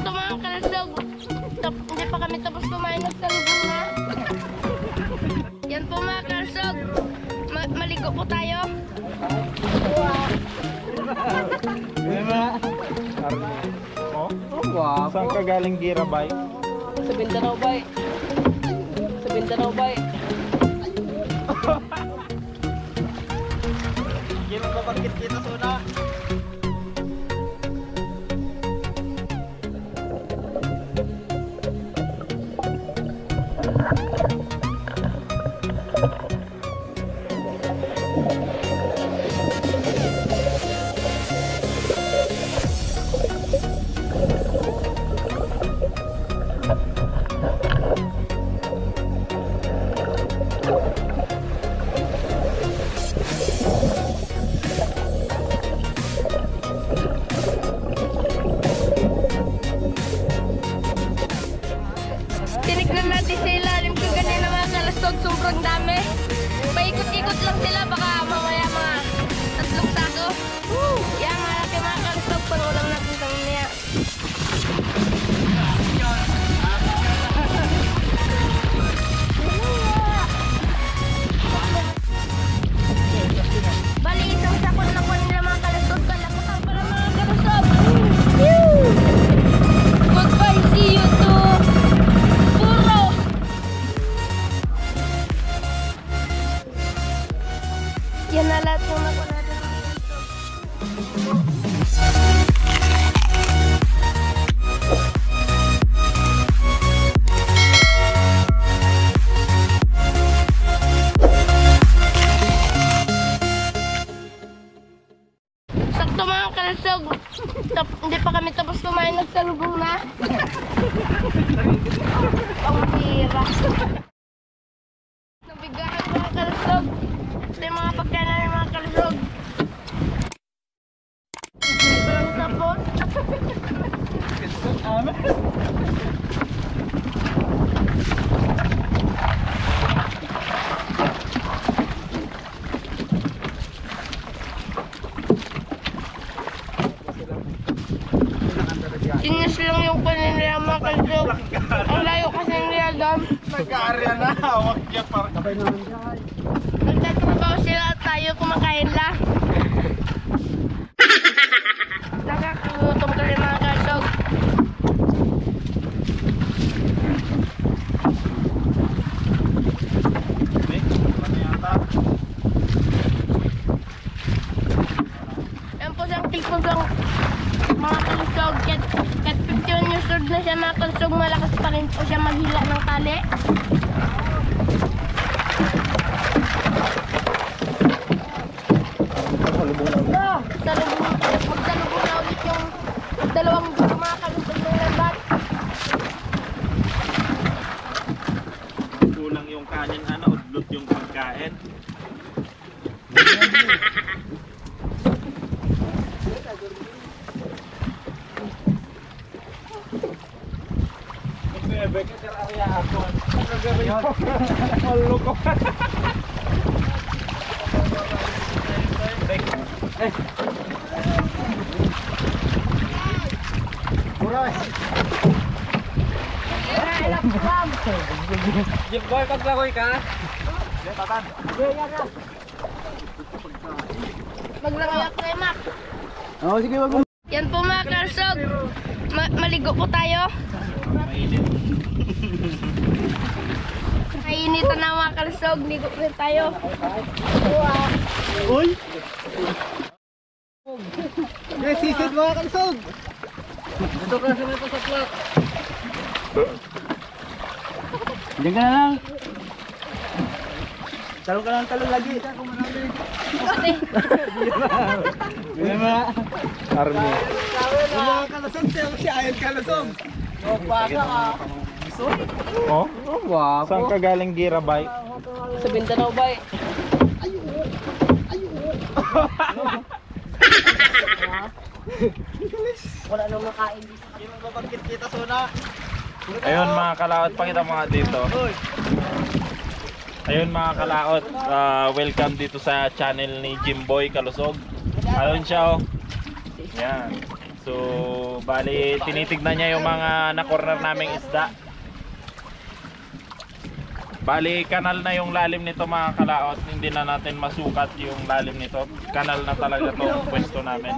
Sakto mga kalasog. Hindi pa kami tapos kumain, nagsalubong na. Yan po mga kalasog. Maligo po tayo. Oh? Wow. Saan ka galing Girabay? Sa Mindanao bay. Sa Mindanao bay. Gino ba bakit kita suna? Tinignan natin sa ilalim kung ganyan mga kalasog, sobrang dami. Paikot-ikot lang sila, baka mamaya mga 3 sako. Yan, malaki mga kalasog, panulang natin sa niya. Bali, isang sako na nakuha nila mga kalasog, kalakutan pala mga kalasog. Goodbye, see you too. Puro! Yan na lahat ng nakuha natin. Sakto mga kalasog. Hindi pa kami tapos kumain, nagsalubong na. Pangtira. Nabigaan mga kalasog. Ito yung mga pagkain namin mga kalasog. Tapos. Sinis lang yung kunin nila mga kalasog. Ang layo kasi nila dam. Nag-aarya na, hawak niya para. Nagtatrabaho sila at tayo kumakain lang. Nakakagutom kasi mga kalasog. Yan po siyang tipos lang mga kalasog. Kahit 51 years old na siya mga kalasog, malakas pa rin po siya maghila ng tali. Magsalubong na ulit yung dalawang gusto mga kalusog ng lambat. Kulang yung kanin, udlot yung pagkain. Jimboy, paglakoy ka. Maglangayak tayo, Mac. Oo, sige wag mo. Yan po mga kalusog. Maligo po tayo. Kainitan na mga kalusog. Ligo po tayo. Uy! Yes, sisid mga kalusog! Ito ka sa may pasaplak. Diyan ka na lang. Talong ka lang talong lagi. Kung marami. Kasi. Yan mga. Army. Mga kalusog si Ayan kalusog. O, baka ka. Oh? Oh, wow. Saan ka galing Girabay? Sa Mindanao bay. Wala nang makain dito. Hindi mo babangkit kita suna. Ayun mga kalaot, pakita mo nga dito. Ayun mga kalaot, welcome dito sa channel ni Jimboy Kalusog. Ayun siya oh. Yan. So, bali tinitignan niya yung mga na-corner naming isda. Bali, kanal na yung lalim nito mga kalaot. Hindi na natin masukat yung lalim nito. Kanal na talaga tong pwesto namin.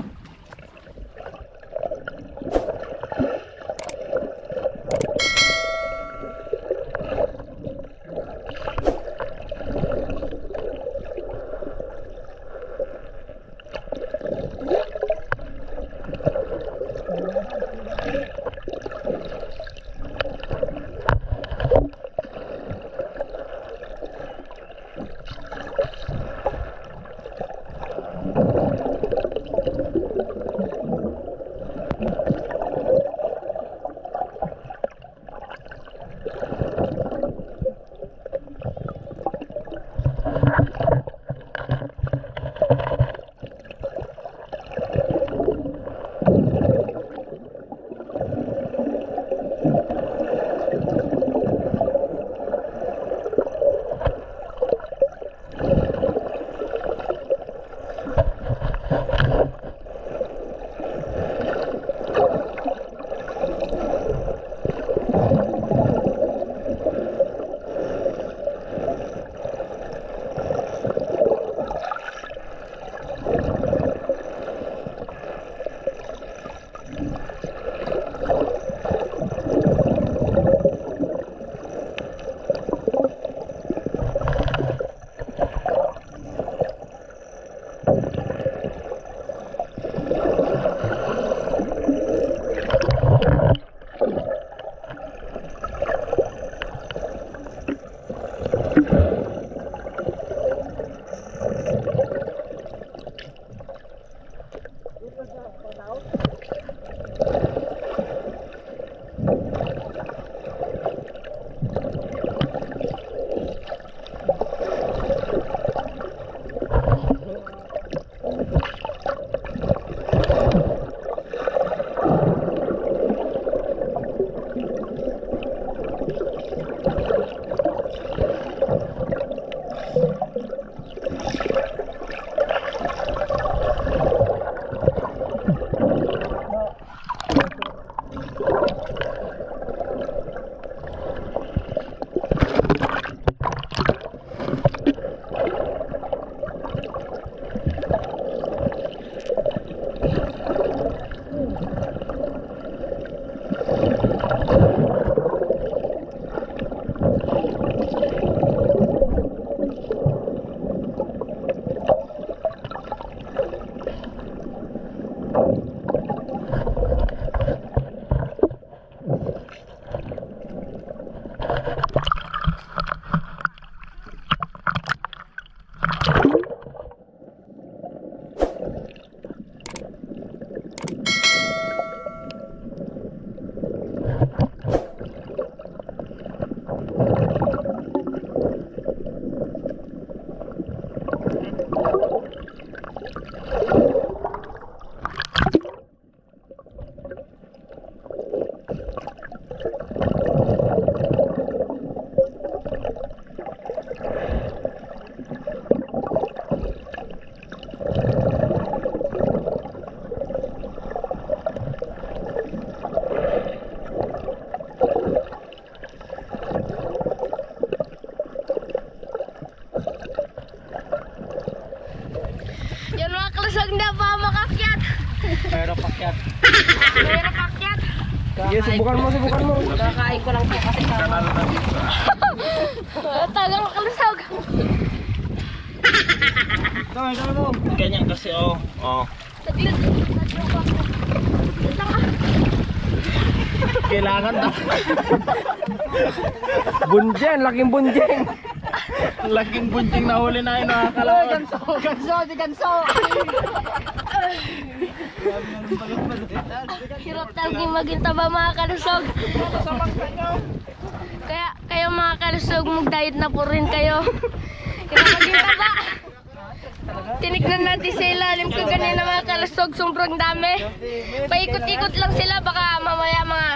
Mahirap pakyat. Mahirap akyat. Sige, subukan mo. Kakain ko lang po kasi Kanal na. tagang kalusog. Ito mo. Ganyan kasi oh. Saglit. Kailangan na. Bunjeng, laking bunjeng. Laking bunting na huli na yun nakakalaot. Ganso. Hirap talaga maging taba mga kalusog. Kaya kayo mga kalusog, mag-diet na po rin kayo. Hirap maging taba. Tinignan natin sa ilalim ko kanina mga kalusog, sobrang dami. Paikot-ikot lang sila, baka mamaya mga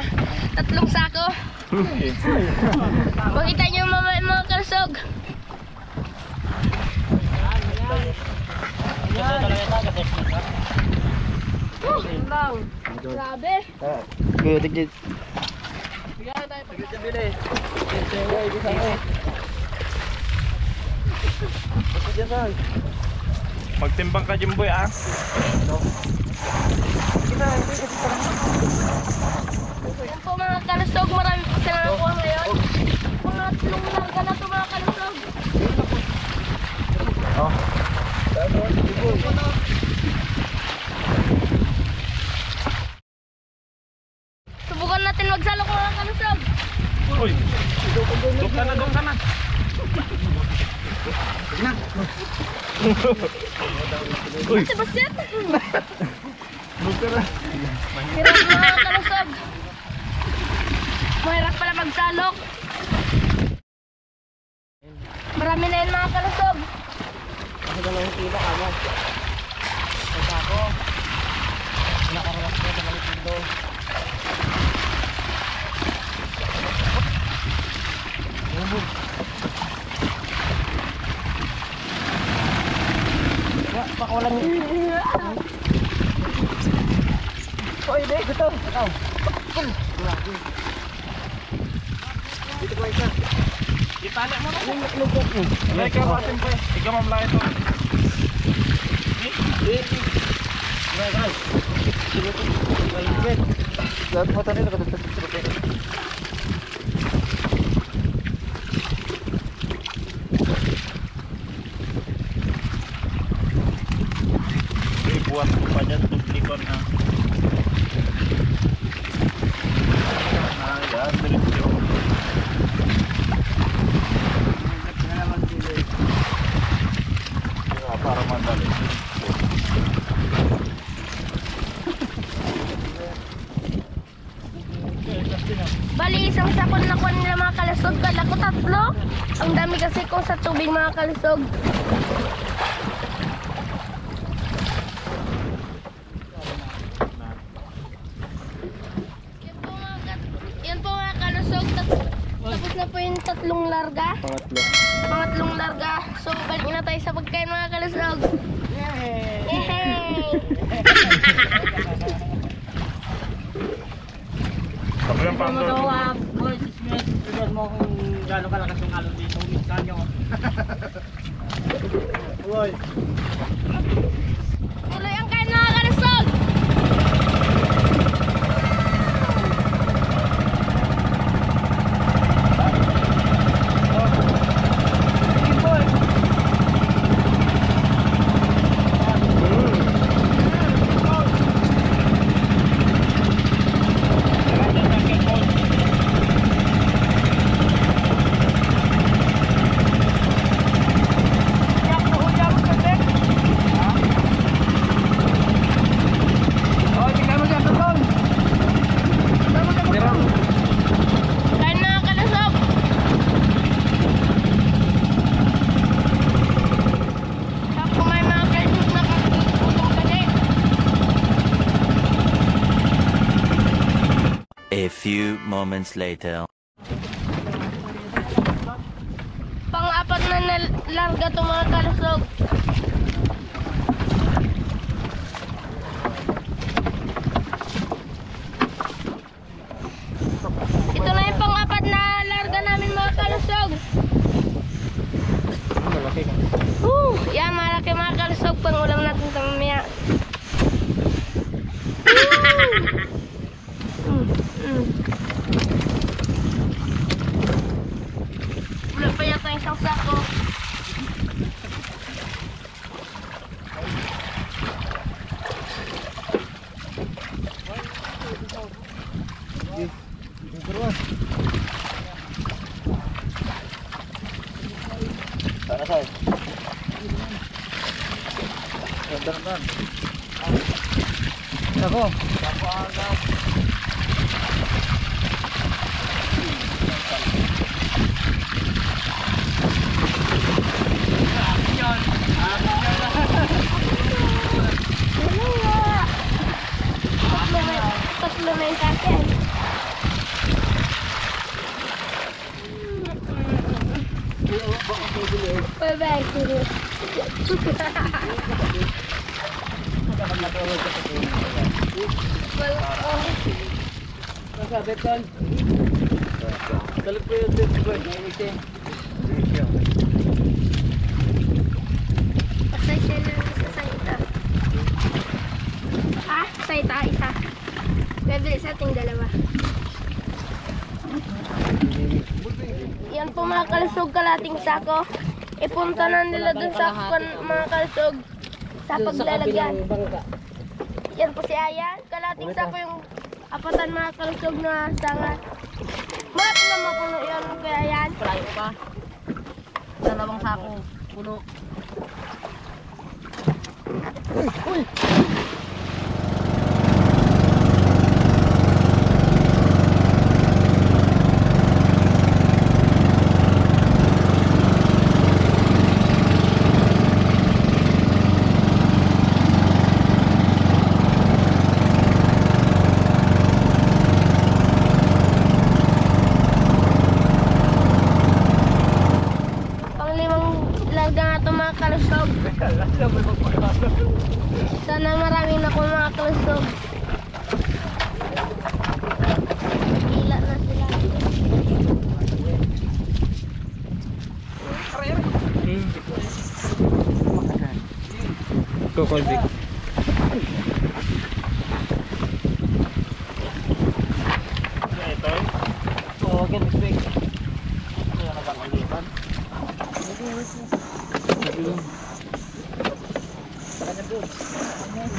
3 sako. Makita nyo mamaya mga kalusog. Lang. Grabe. Good, good. Magtimbang ka, Jimboy, ah. Yan po mga kalusog, marami po sila nakuha ngayon. Mga tulong larga na ito mga kalusog. Oh. Subukan natin magsalok mga kalusog. Uy. Duk ka na, duk ka na. Uy. Sebastian! Duk ka na. Hirap mga kalusog. Mahirap pala magsalok. Marami na yun mga kalusog. Ako dalawang kilo kamo. Ito ako. Nakarawas ko sa malitin doon. Pakawalan niyo. Oy, deh, ito. Ito. Dito ko isa. Itali mo na. Lugok niyo. Alay ka, batin po. Ikaw mamlay ito. Guys. Lahat mo tayo nakatutupin. Buat ko pa dyan, duplikon na. Yan, diretso. Para mandali. Bali, isang sakon na kuha nila mga kalusog. Kala ko 3. Ang dami kasi ko sa tubig mga kalusog. Yan po mga kalusog. Tapos na po yung 3 larga. Pangatlo. Pangatlong larga. So, balik na tayo sa pagkain mga kalusog. Yay! Sabi yung pang Boy, tignan mo kung gaano kalakas yung alon dito. Minsan nyo. Boy. Tuloy ang kain mga kalusog! Kain mga kalusog! Tapos may mga kalusog na kakutong kasi. A few moments later. Pang-apat na larga to mga kalusog. Ito na yung pang-apat na larga namin mga kalusog. Malaki ka. Yan, malaki mga kalusog. Pang-ulam natin ito mamaya. Wala pa yata yung isang sako. Sana sa'yo. Dandan. Ako. Ako agad. Tatlo na yung kakin. Bye-bye. Ang sabi tol. Talag po yung tip ko. Pasay siya lang sa ita. Ah, sa ita isa. Pwede sa ating dalawa. Yan po mga kalusog, kalating sako. Ipunta na nila dun sa mga kalusog sa paglalagyan. Yan po si Ayan. Kalating sako yung apatan mga kalusog na sanga. Bakit na mapuno yan kay Ayan? Palayo pa. Dalawang sako. Puno. Uy! Sana maraming na mga kalusog. Hila na sila. Kukulbik. Ito? Oo, again, big. Ito na ba kalipan?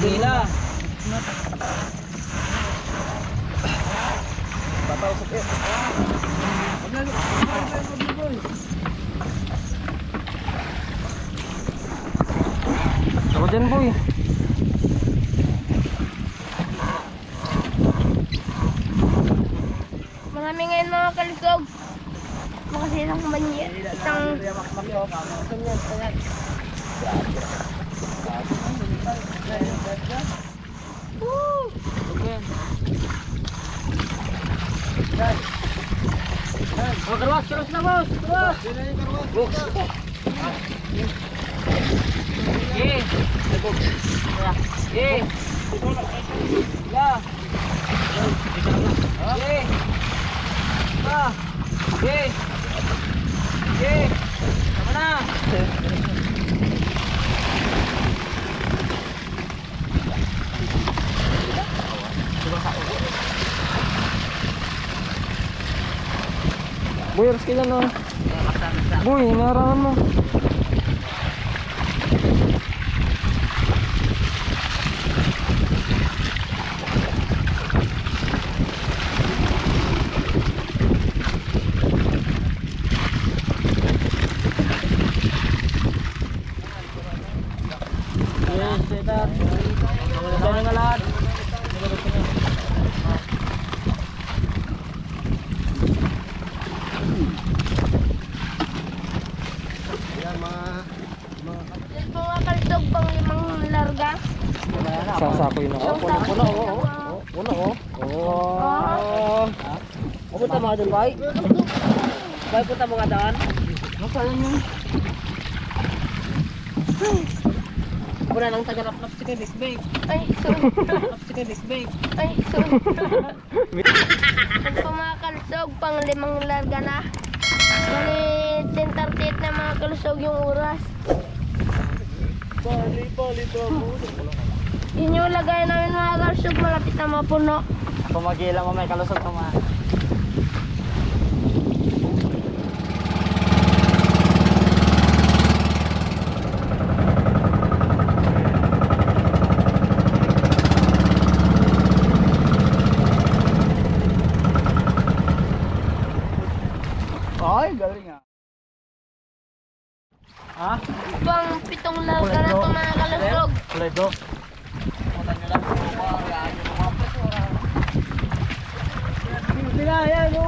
Gila. Tataw sa pet. Ako dyan boy. Marami ngayon mga kalusog. Makasilang banyan. Isang woo! Oh, karwas na boss. Karwas. Box. Yeah. Box. Yeah. Yeah. Yeah. Ah. Yeah. Yeah. Tama na. Boy, harus kailan na. Boy, inaarawan mo. Yes, sweetheart. Mga nga lahat. Yan po mga kalusog, pang 5 larga. Sasakoy na. Isang sako. Puno oh. Oh. Punta mo ka doon, Bay. Bay, punta mo ka doon. Nasaan yun? Wala nang tagalap-lap si kay Big. Ay, sorry. Lap si kay Big. Ay, sorry. Yan po mga kalusog, pang 5 larga na. Bali, 10:38 na mga kalusog yung oras. Bali, Yun yung lagay namin mga kalusog, malapit na mapuno. Pumagila mo may kalusog ka ma. Ay, galing ah. Ha? Pang 7 larga na ito mga kalusog. Pledo. Punta nyo lang. Sila, yan o.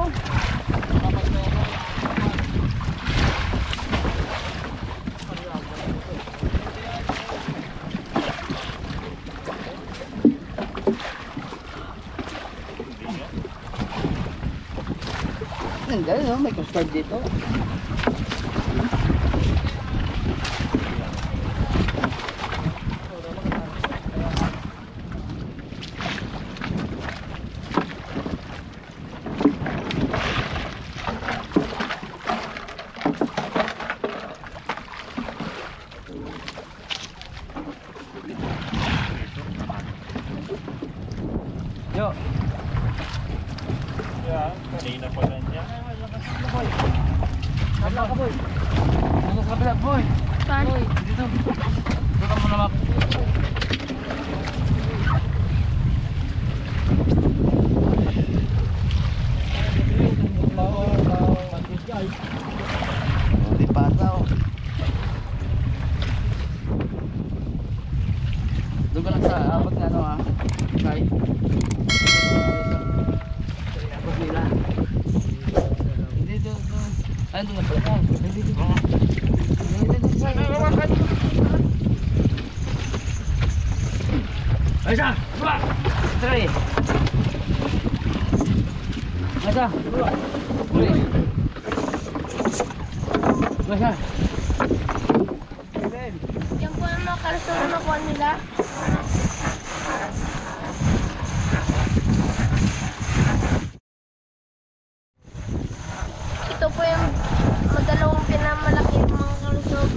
Ang galing no, may custard dito. Kanina pa ganyan. Kabla ka, boy. Ano sa kabila, boy? Saan? Dito. Dito ka muna, Mac. Di pata oh. Doon ka lang sa abot na ano ha. Okay. Hindi doon. Ay, doon na pala. Hindi doon. Ay, siya! Dua! Three! Ay, siya! Dua! Three! Ay, siya! Yan po yung mga kalusog na nakuha nila. Ito po yung madalawang pinamalaki yung mga kalusog.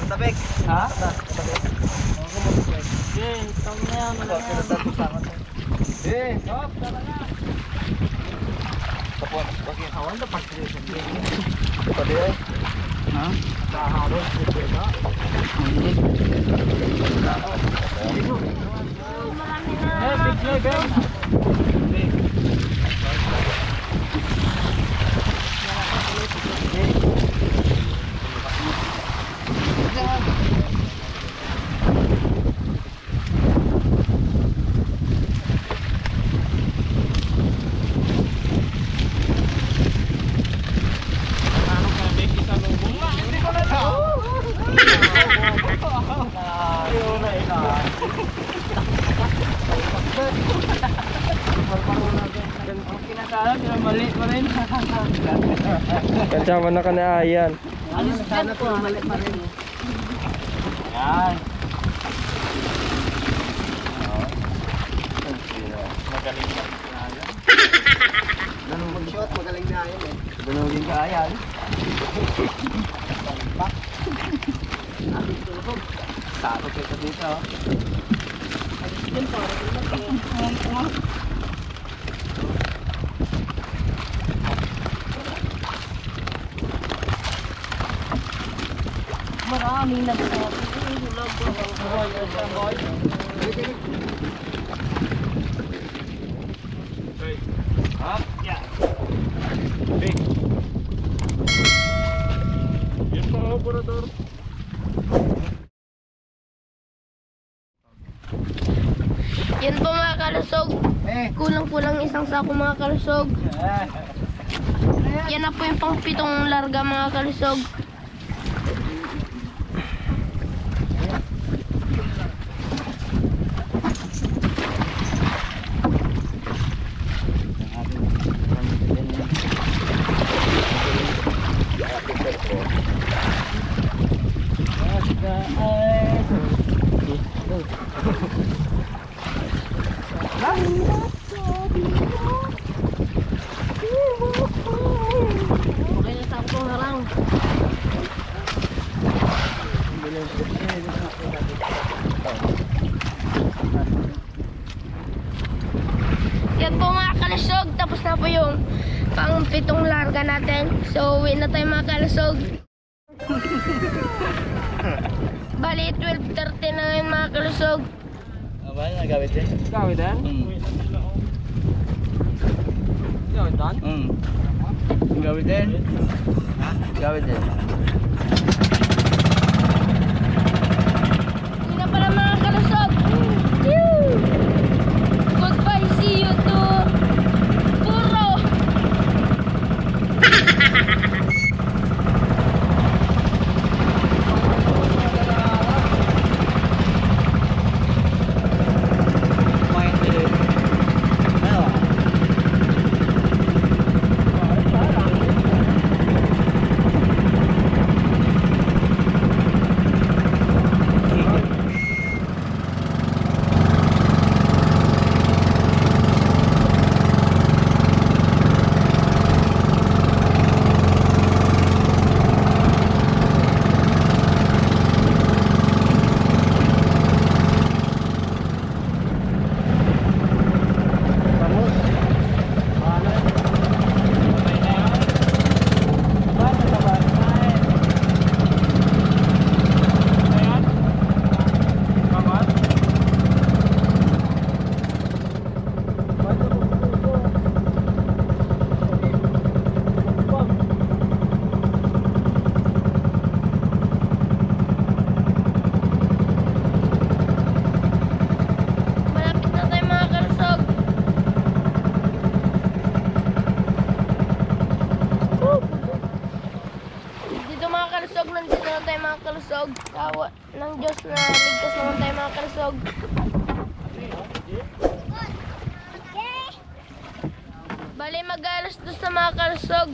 Tabik. Ha? Hop, tara na. Tapos, bakit hawan na pag-creation din. Pwede eh. Ha? Kaharap, pwede na. Hindi. Oh, marami na. Big play, Ben. Ano ka, may kisalubong lang. Hindi ko na Ayaw na ina. Ang kinakalam, yung mali pa rin. Kasama na ka na Ayan. Ano sana po, mali pa rin. Yan. Magaling na. Ganun mag-shot, magaling na yan eh. Dunugin ka ayan. Takot kayo dito. Maraming nagsabi. Okay. Up. Yeah. Big. Yan pa, operador. Yan po mga kalusog. Kulang-kulang isang sako mga kalusog. Yan na po yung pang 7 larga mga kalusog. Okay na sa akong harang. Yan po mga kalusog. Tapos na po yung pang 7 larga natin. So uwi na tayo mga kalusog. Bali 12:30 na ngayon mga kalusog. Ba, nagawit din? Gawin din? Gawin din? Gawit din? Ha? Gawit din. Uwi na pala mga kalusog. Woo! Goodbye, see you to Puro. Main dulu. Ayo. na ligtas naman tayo mga kalusog. Bali mag-alas 2 na mga kalusog.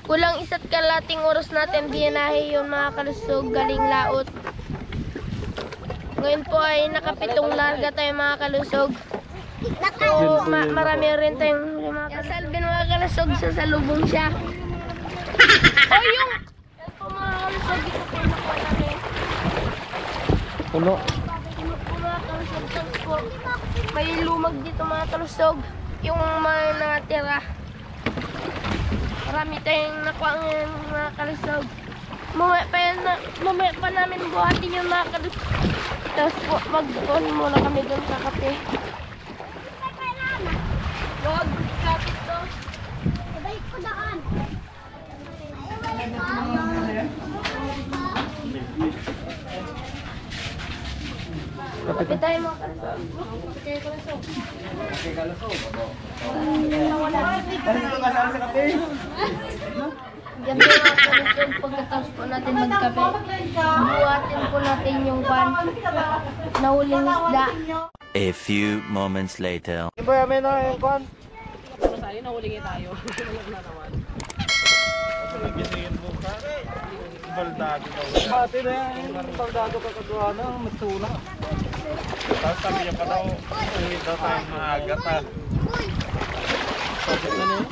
Kulang 1 kalating oras natin binahe yun mga kalusog galing laot. Ngayon po ay nakapitong larga tayo mga kalusog. So marami rin tayong mga kasalbin mga kalusog sa salubong siya. O yung mga kalusog dito po nakuha namin. Puno. Mga kalusog tapos po may lumag dito mga kalusog. Yung mga natira. Marami tayong nakuha ngayon mga kalusog. Mamaya pa namin buhatin yung mga kalusog. Tapos po mag-on muna kami doon sa kape. Huwag kapit to. Sabay ko daan. Kapit tayo mga kalusog. Kapit kalusog. Yan po mga kalusog, pagkatapos po natin magkape, buhatin po natin yung pan na huling isda. A few moments later. Iba yamin na yung kwan. Sa'yo, nahuli tayo. Gisingin mo ka. Baldado daw. Bati na yan. Pagdado ka kagawa na. Masuna. Tapos sabi niya pa daw, uwi daw tayo maaga ta. Sabi na eh.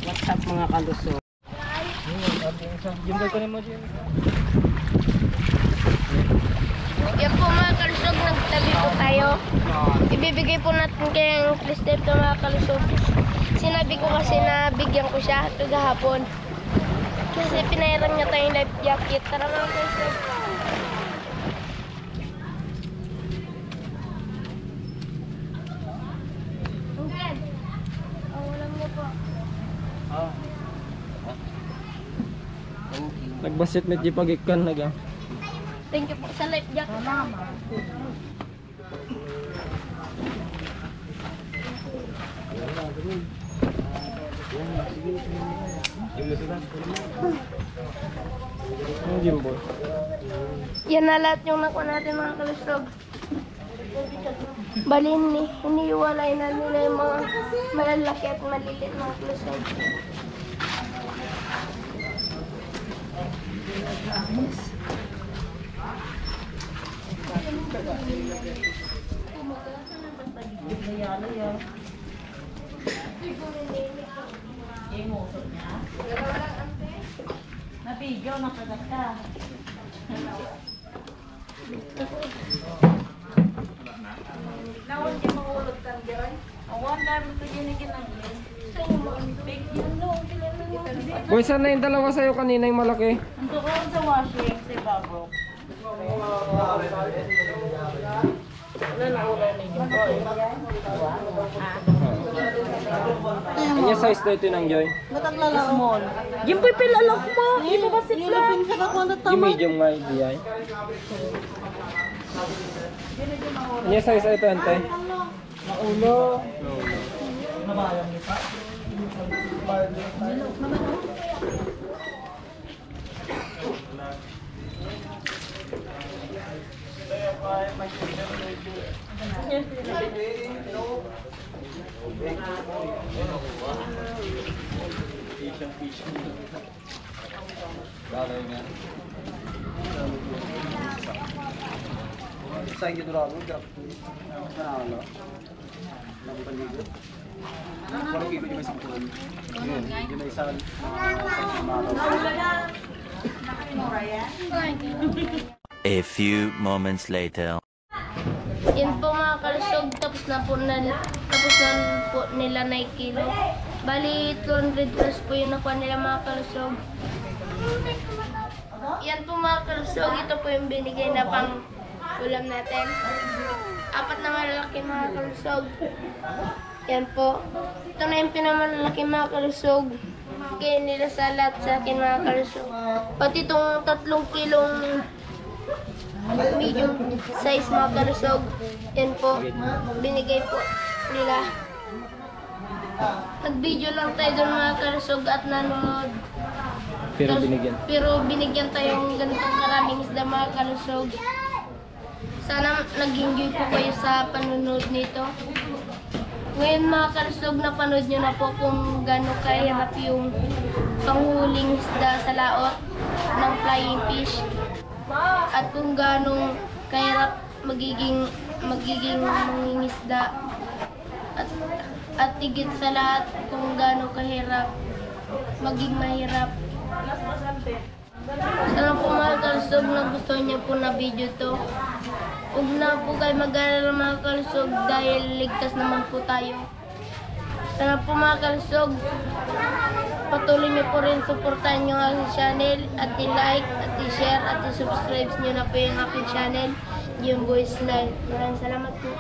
What's up mga kalusog? Yung ko ni mo dyan. Yan po mga kalusog, nagtabi po tayo. Ibibigay po natin kay Christopher to mga kalusog. Sinabi ko kasi na bigyan ko siya ito gahapon. Kasi pinahirang niya tayong life jacket. Tara mga kalusog. Okay. Walang mo po. Nagbasit na di pagikan na ga. Thank you po sa life jacket. Yung Jimbo. Yan na lahat yung nakuha natin mga kalusog. Balin iniiwalay na nila yung mga malalaki at maliliit mga kalusog. Nabidyo, nakagata. Nawon siya mahulog kang dyan. Awan, dami ito yun yung ginagin. Big yun, no. Boy, saan na yung dalawa sa'yo kanina yung malaki? Ando ko sa washing, sa Babro. Ano yung size na ito ng Joy? Small. Yung pipilalak mo. Yung babasit lang. Yung medium nga hindi ay. Ano yung size na ito, Ante? Naulo. A few moments later. Yan po mga kalusog, tapos na po nila na kilo. Bali 200 plus po yung nakuha nila mga kalusog. Yan po mga kalusog, ito po yung binigay na pang ulam natin. 4 na malalaki mga kalusog. Yan po. Ito na yung pinamalalaki mga kalusog. Kaya nila sa lahat sa akin mga kalusog. Pati itong 3 kilong medium size mga kalusog. Yan po. Binigay po nila. Nag-video lang tayo doon mga kalusog at nanonood. Pero binigyan. Pero binigyan tayong ganitong karaming isda mga kalusog. Sana nag-enjoy po kayo sa panunod nito. Ngayon mga kalusog, napanood nyo na po kung gano'ng kahirap yung panghuling isda sa laot ng flying fish. At kung gano'ng kahirap magiging mangingisda. At higit sa lahat kung gano'ng kahirap maging mahirap. Sana po mga kalusog na gusto niyo po na video to. Huwag na po kayo mag-alala mga kalusog dahil ligtas naman po tayo. Sana po mga kalusog, patuloy niyo po rin supportahan yung aking channel at i-like at i-share at i-subscribe niyo na po yung aking channel, yung Boys Life. Maraming salamat po.